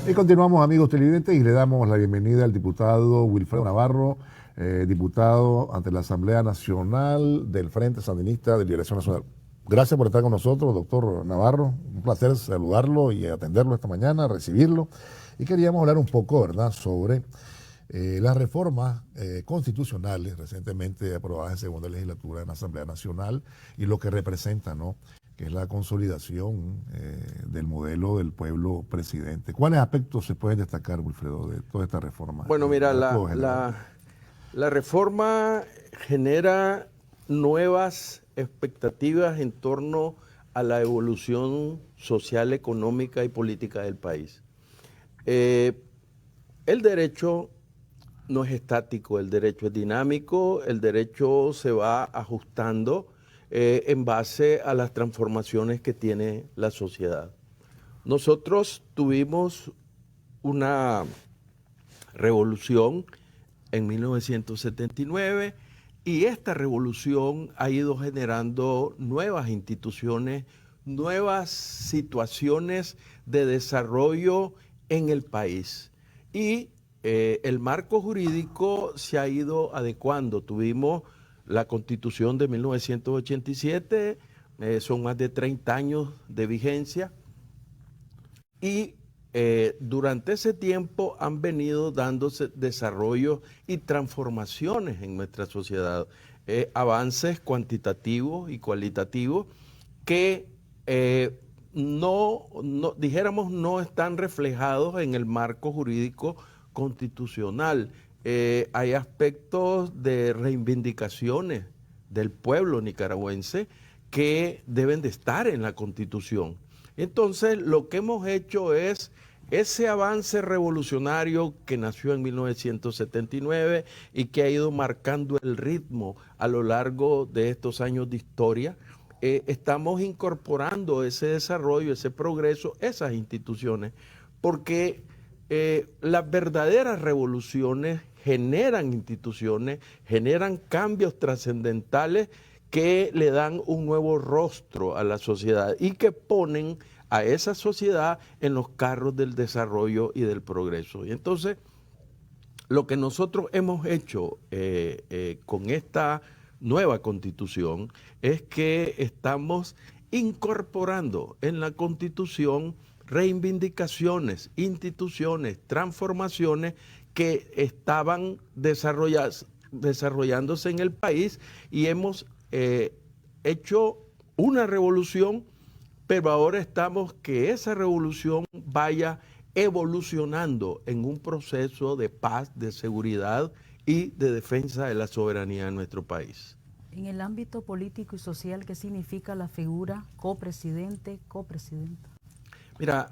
Y continuamos, amigos televidentes, y le damos la bienvenida al diputado Wilfredo Navarro, diputado ante la Asamblea Nacional del Frente Sandinista de Liberación Nacional. Gracias por estar con nosotros, doctor Navarro. Un placer saludarlo y atenderlo esta mañana, recibirlo. Y queríamos hablar un poco, ¿verdad?, sobre las reformas constitucionales recientemente aprobadas en segunda legislatura en la Asamblea Nacional y lo que representa, ¿no?, que es la consolidación del modelo del pueblo presidente. ¿Cuáles aspectos se pueden destacar, Wilfredo, de toda esta reforma? Bueno, mira, la reforma genera nuevas expectativas en torno a la evolución social, económica y política del país. El derecho no es estático, el derecho es dinámico, el derecho se va ajustando en base a las transformaciones que tiene la sociedad. Nosotros tuvimos una revolución en 1979 y esta revolución ha ido generando nuevas instituciones, nuevas situaciones de desarrollo en el país. Y el marco jurídico se ha ido adecuando. Tuvimos la Constitución de 1987, son más de 30 años de vigencia, y durante ese tiempo han venido dándose desarrollos y transformaciones en nuestra sociedad, avances cuantitativos y cualitativos que dijéramos, no están reflejados en el marco jurídico constitucional. Hay aspectos de reivindicaciones del pueblo nicaragüense que deben de estar en la Constitución. Entonces, lo que hemos hecho es ese avance revolucionario que nació en 1979 y que ha ido marcando el ritmo a lo largo de estos años de historia. Estamos incorporando ese desarrollo, ese progreso, esas instituciones, porque las verdaderas revoluciones generan instituciones, generan cambios trascendentales que le dan un nuevo rostro a la sociedad y que ponen a esa sociedad en los carros del desarrollo y del progreso. Y entonces, lo que nosotros hemos hecho con esta nueva Constitución es que estamos incorporando en la Constitución reivindicaciones, instituciones, transformaciones que estaban desarrollándose en el país, y hemos hecho una revolución, pero ahora estamos que esa revolución vaya evolucionando en un proceso de paz, de seguridad y de defensa de la soberanía de nuestro país. En el ámbito político y social, ¿qué significa la figura copresidente, copresidenta? Mira,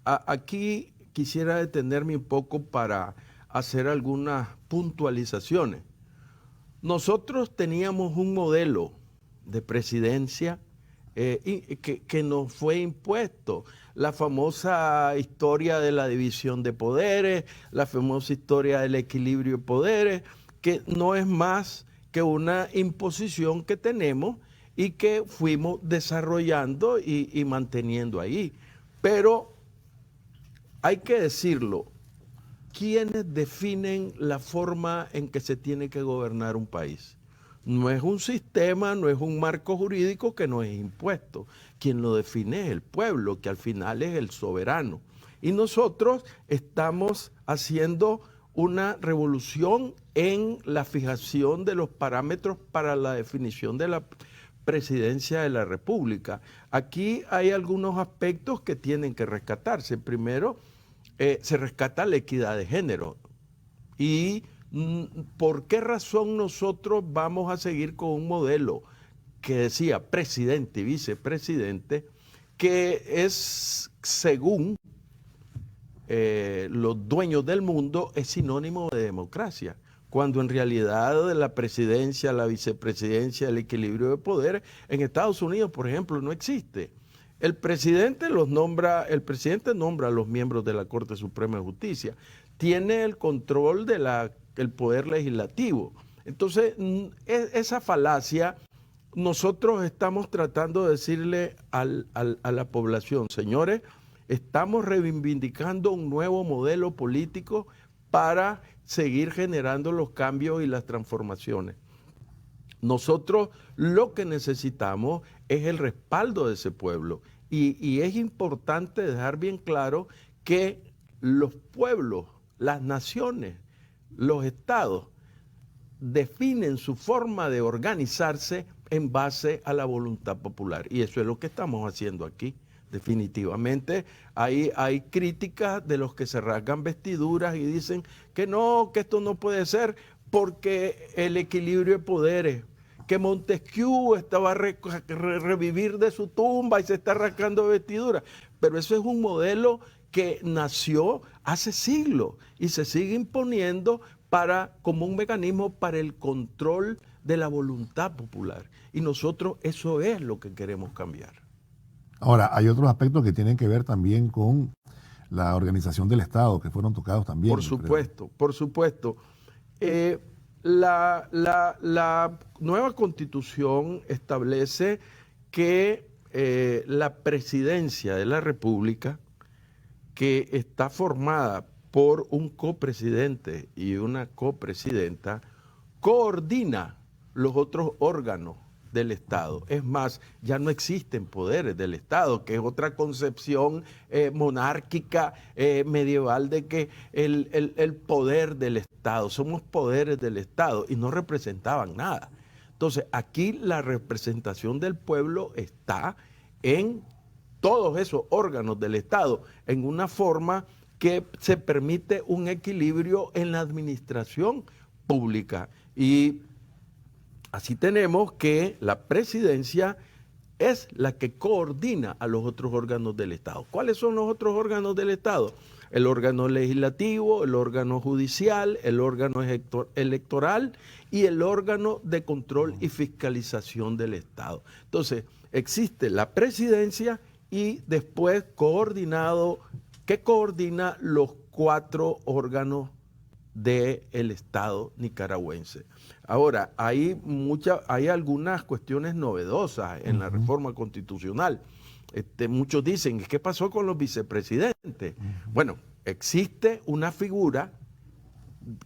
aquí quisiera detenerme un poco para hacer algunas puntualizaciones. Nosotros teníamos un modelo de presidencia que nos fue impuesto. La famosa historia de la división de poderes, la famosa historia del equilibrio de poderes, que no es más que una imposición que tenemos y que fuimos desarrollando y manteniendo ahí. Pero hay que decirlo, ¿quiénes definen la forma en que se tiene que gobernar un país? No es un sistema, no es un marco jurídico que nos es impuesto. Quien lo define es el pueblo, que al final es el soberano. Y nosotros estamos haciendo una revolución en la fijación de los parámetros para la definición de la presidencia de la República. Aquí hay algunos aspectos que tienen que rescatarse. Primero, se rescata la equidad de género. ¿Y por qué razón nosotros vamos a seguir con un modelo que decía presidente y vicepresidente, que es, según los dueños del mundo, es sinónimo de democracia, cuando en realidad la presidencia, la vicepresidencia, el equilibrio de poderes en Estados Unidos, por ejemplo, no existe? El presidente nombra a los miembros de la Corte Suprema de Justicia, tiene el control del poder legislativo. Entonces, esa falacia, nosotros estamos tratando de decirle a la población, señores, Estamos reivindicando un nuevo modelo político para seguir generando los cambios y las transformaciones. Nosotros lo que necesitamos es el respaldo de ese pueblo y es importante dejar bien claro que los pueblos, las naciones, los estados definen su forma de organizarse en base a la voluntad popular y eso es lo que estamos haciendo aquí. Definitivamente hay críticas de los que se rasgan vestiduras y dicen que no, que esto no puede ser porque el equilibrio de poderes, que Montesquieu estaba a revivir de su tumba y se está rasgando vestiduras. Pero eso es un modelo que nació hace siglos y se sigue imponiendo como un mecanismo para el control de la voluntad popular. Y nosotros eso es lo que queremos cambiar. Ahora, hay otros aspectos que tienen que ver también con la organización del Estado, que fueron tocados también. Por supuesto, por supuesto. La nueva Constitución establece que la presidencia de la República, que está formada por un copresidente y una copresidenta, coordina los otros órganos del Estado. Es más, ya no existen poderes del Estado, que es otra concepción monárquica medieval de que el poder del Estado, somos poderes del Estado y no representaban nada. Entonces, aquí la representación del pueblo está en todos esos órganos del Estado, en una forma que se permite un equilibrio en la administración pública. Y así tenemos que la presidencia es la que coordina a los otros órganos del Estado. ¿Cuáles son los otros órganos del Estado? El órgano legislativo, el órgano judicial, el órgano electoral y el órgano de control y fiscalización del Estado. Entonces, existe la presidencia y después que coordina los 4 órganos del Estado nicaragüense. Ahora, hay algunas cuestiones novedosas en la reforma constitucional. Muchos dicen, ¿qué pasó con los vicepresidentes? Bueno, existe una figura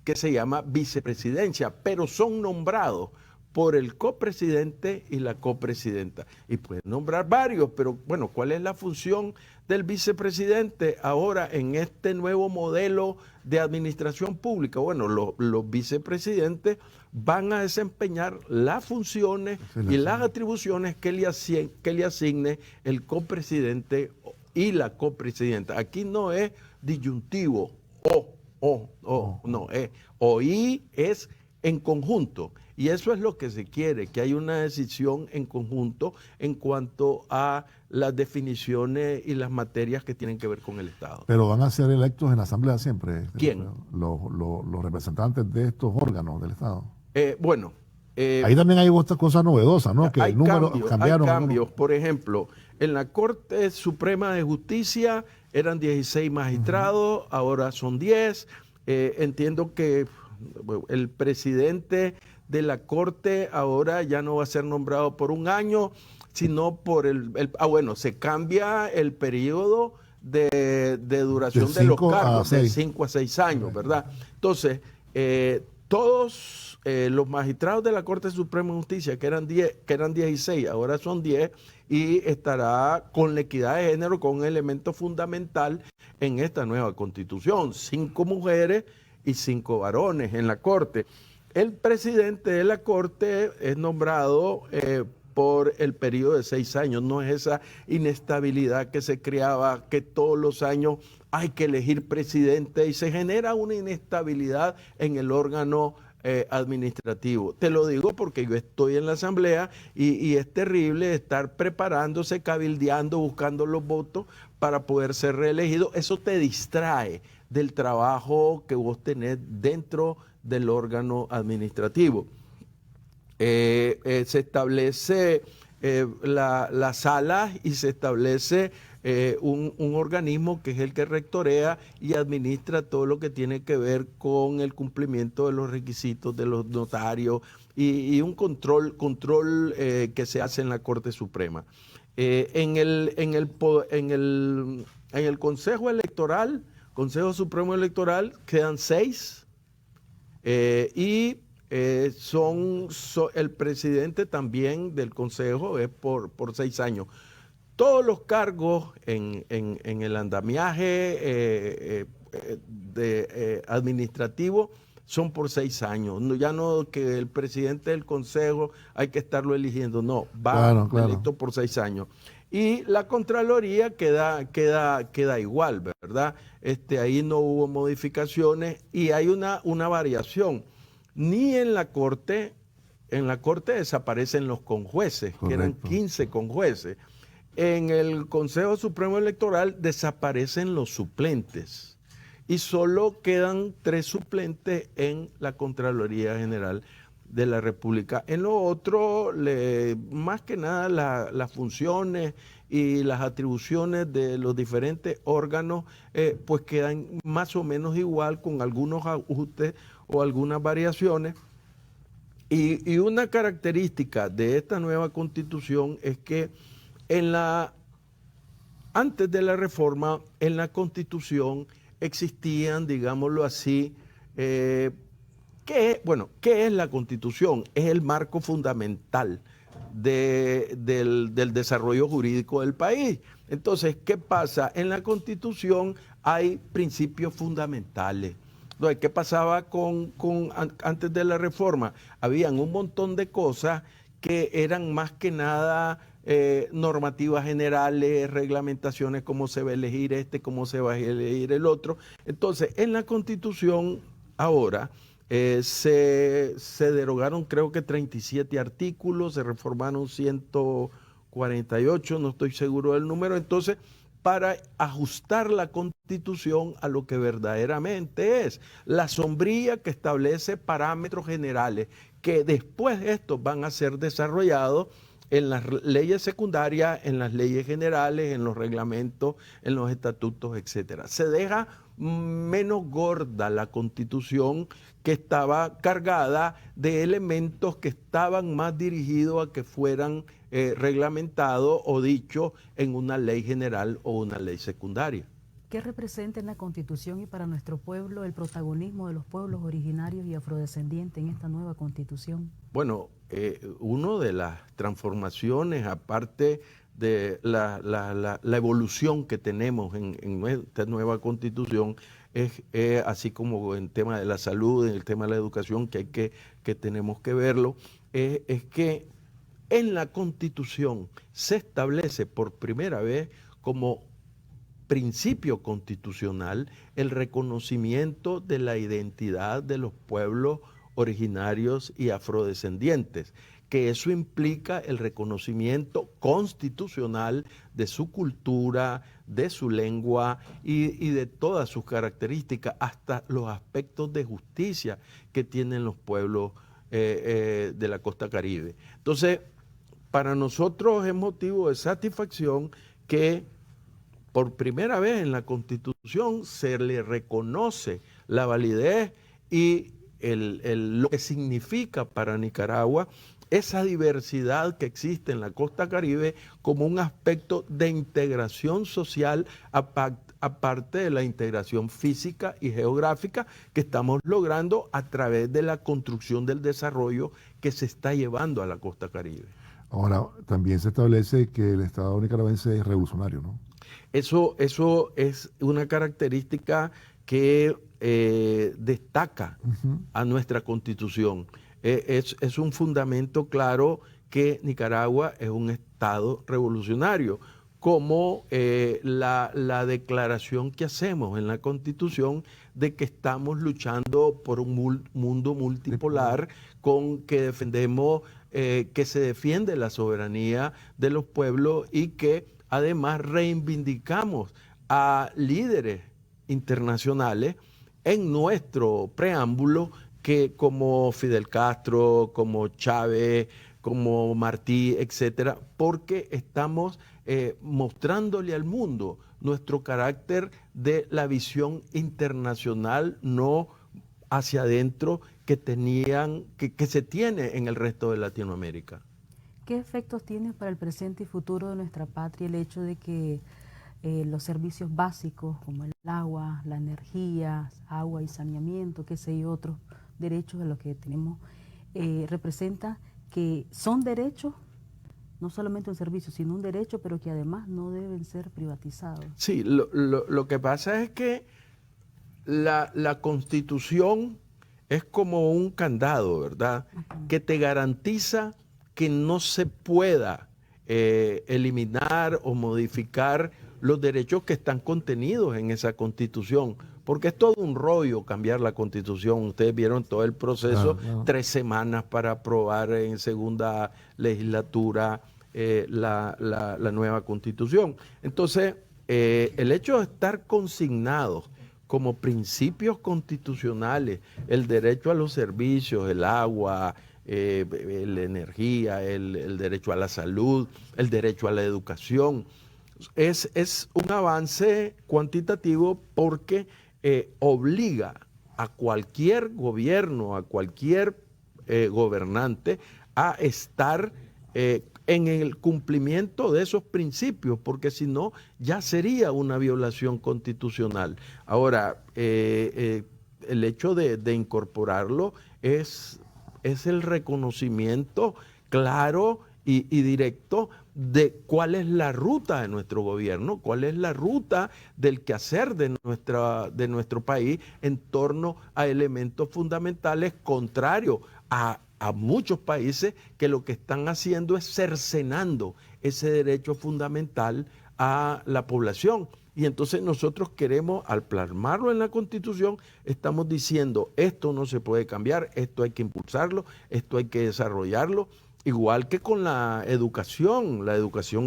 que se llama vicepresidencia, pero son nombrados por el copresidente y la copresidenta. Y pueden nombrar varios, pero bueno, ¿cuál es la función del vicepresidente ahora en este nuevo modelo de administración pública? Bueno, los vicepresidentes van a desempeñar las funciones y las atribuciones que le asigne el copresidente y la copresidenta. Aquí no es disyuntivo, no, o y es en conjunto. Y eso es lo que se quiere, que haya una decisión en conjunto en cuanto a las definiciones y las materias que tienen que ver con el Estado. Pero van a ser electos en la Asamblea siempre. ¿Quién? Los representantes de estos órganos del Estado. Ahí también hay otras cosas novedosas, ¿no? Que hay cambiaron. Cambios. Por ejemplo, en la Corte Suprema de Justicia eran 16 magistrados, ahora son 10. Entiendo que el presidente de la Corte ahora ya no va a ser nombrado por un año, sino por se cambia el periodo de duración de los cargos, de 5 a 6 años, ¿verdad? Entonces, todos los magistrados de la Corte Suprema de Justicia, que eran 16, ahora son 10, y estará con la equidad de género con un elemento fundamental en esta nueva Constitución, 5 mujeres y 5 varones en la Corte. El presidente de la Corte es nombrado por el periodo de 6 años. No es esa inestabilidad que se creaba, que todos los años hay que elegir presidente y se genera una inestabilidad en el órgano administrativo. Te lo digo porque yo estoy en la Asamblea y es terrible estar preparándose, cabildeando, buscando los votos para poder ser reelegido. Eso te distrae del trabajo que vos tenés dentro del órgano administrativo. Se establece las salas y se establece un organismo que es el que rectorea y administra todo lo que tiene que ver con el cumplimiento de los requisitos de los notarios y un control que se hace en la Corte Suprema. En En el Consejo Electoral, Consejo Supremo Electoral, quedan 6 y el presidente también del Consejo es por 6 años. Todos los cargos en el andamiaje administrativo son por 6 años. Ya no que el presidente del Consejo hay que estarlo eligiendo, no, va electo por 6 años. Y la Contraloría queda igual, ¿verdad? Ahí no hubo modificaciones y hay una variación. Ni en la Corte desaparecen los conjueces, que eran 15 conjueces. En el Consejo Supremo Electoral desaparecen los suplentes y solo quedan 3 suplentes en la Contraloría General de la República. En lo otro, más que nada las funciones y las atribuciones de los diferentes órganos pues quedan más o menos igual, con algunos ajustes o algunas variaciones. Y una característica de esta nueva Constitución es que antes de la reforma, en la Constitución existían, digámoslo así, ¿qué es la Constitución? Es el marco fundamental del desarrollo jurídico del país. Entonces, ¿qué pasa? En la Constitución hay principios fundamentales. Entonces, ¿qué pasaba antes de la reforma? Habían un montón de cosas que eran más que nada normativas generales, reglamentaciones, cómo se va a elegir cómo se va a elegir el otro. Entonces, en la Constitución ahora se derogaron creo que 37 artículos, se reformaron 148, no estoy seguro del número. Entonces, para ajustar la Constitución a lo que verdaderamente es la sombrilla que establece parámetros generales que después estos van a ser desarrollados en las leyes secundarias, en las leyes generales, en los reglamentos, en los estatutos, etcétera. Se deja menos gorda la Constitución, que estaba cargada de elementos que estaban más dirigidos a que fueran reglamentados o dichos en una ley general o una ley secundaria. ¿Qué representa en la Constitución y para nuestro pueblo el protagonismo de los pueblos originarios y afrodescendientes en esta nueva Constitución? Bueno, una de las transformaciones, aparte de la evolución que tenemos en esta nueva Constitución, es así como en tema de la salud, en el tema de la educación, que tenemos que verlo, es que en la Constitución se establece por primera vez como principio constitucional el reconocimiento de la identidad de los pueblos originarios y afrodescendientes, que eso implica el reconocimiento constitucional de su cultura, de su lengua y de todas sus características, hasta los aspectos de justicia que tienen los pueblos de la costa Caribe. Entonces, para nosotros es motivo de satisfacción que por primera vez en la Constitución se le reconoce la validez y lo que significa para Nicaragua esa diversidad que existe en la costa Caribe como un aspecto de integración social, aparte de la integración física y geográfica que estamos logrando a través de la construcción del desarrollo que se está llevando a la costa Caribe. Ahora, también se establece que el Estado nicaragüense es revolucionario, ¿no? Eso es una característica que destaca a nuestra Constitución. Es un fundamento claro que Nicaragua es un Estado revolucionario, como la declaración que hacemos en la Constitución de que estamos luchando por un mundo multipolar, con que defendemos, que se defiende la soberanía de los pueblos y que además reivindicamos a líderes internacionales en nuestro preámbulo, que como Fidel Castro, como Chávez, como Martí, etcétera, porque estamos mostrándole al mundo nuestro carácter de la visión internacional, no hacia adentro, que se tiene en el resto de Latinoamérica. ¿Qué efectos tiene para el presente y futuro de nuestra patria el hecho de que los servicios básicos como el agua, la energía, agua y saneamiento, qué sé yo, otros derechos de los que tenemos, representa que son derechos, no solamente un servicio, sino un derecho, pero que además no deben ser privatizados. Sí, lo que pasa es que la Constitución es como un candado, ¿verdad? Que te garantiza que no se pueda eliminar o modificar los derechos que están contenidos en esa Constitución, porque es todo un rollo cambiar la Constitución. Ustedes vieron todo el proceso, 3 semanas para aprobar en segunda legislatura la nueva Constitución. Entonces, el hecho de estar consignados como principios constitucionales, el derecho a los servicios, el agua, la energía, el derecho a la salud, el derecho a la educación, es un avance cuantitativo porque obliga a cualquier gobierno, a cualquier gobernante a estar en el cumplimiento de esos principios, porque si no, ya sería una violación constitucional. Ahora, el hecho de incorporarlo es el reconocimiento claro y directo de cuál es la ruta de nuestro gobierno, cuál es la ruta del quehacer de nuestro país en torno a elementos fundamentales contrarios a muchos países que lo que están haciendo es cercenando ese derecho fundamental a la población. Y entonces nosotros queremos, al plasmarlo en la Constitución, estamos diciendo, esto no se puede cambiar, esto hay que impulsarlo, esto hay que desarrollarlo. Igual que con la educación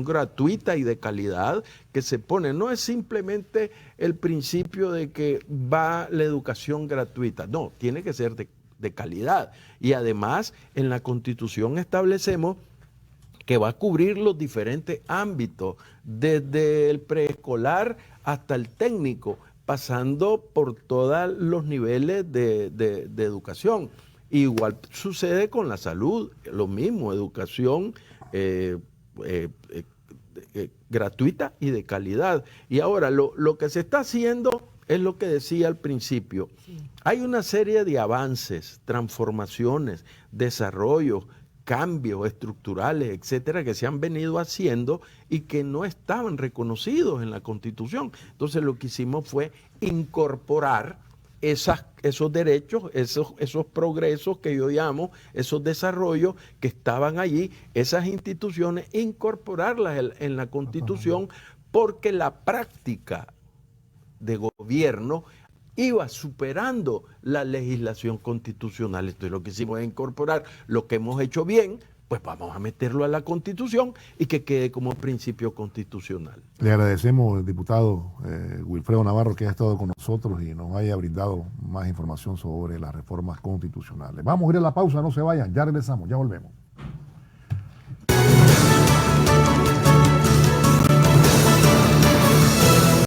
gratuita y de calidad que se pone. No es simplemente el principio de que va la educación gratuita, no, tiene que ser de calidad. Y además en la Constitución establecemos que va a cubrir los diferentes ámbitos, desde el preescolar hasta el técnico, pasando por todos los niveles de educación. Igual sucede con la salud, lo mismo, educación gratuita y de calidad. Y ahora lo que se está haciendo es lo que decía al principio. Sí. Hay una serie de avances, transformaciones, desarrollos, cambios estructurales, etcétera, que se han venido haciendo y que no estaban reconocidos en la Constitución. Entonces lo que hicimos fue incorporar esos derechos, esos progresos que yo llamo, esos desarrollos que estaban allí, esas instituciones, incorporarlas en la Constitución, porque la práctica de gobierno iba superando la legislación constitucional. Entonces lo que hicimos es incorporar lo que hemos hecho bien, pues vamos a meterlo a la Constitución y que quede como principio constitucional. Le agradecemos, diputado Wilfredo Navarro, que ha estado con nosotros y nos haya brindado más información sobre las reformas constitucionales. Vamos a ir a la pausa, no se vayan, ya regresamos, ya volvemos.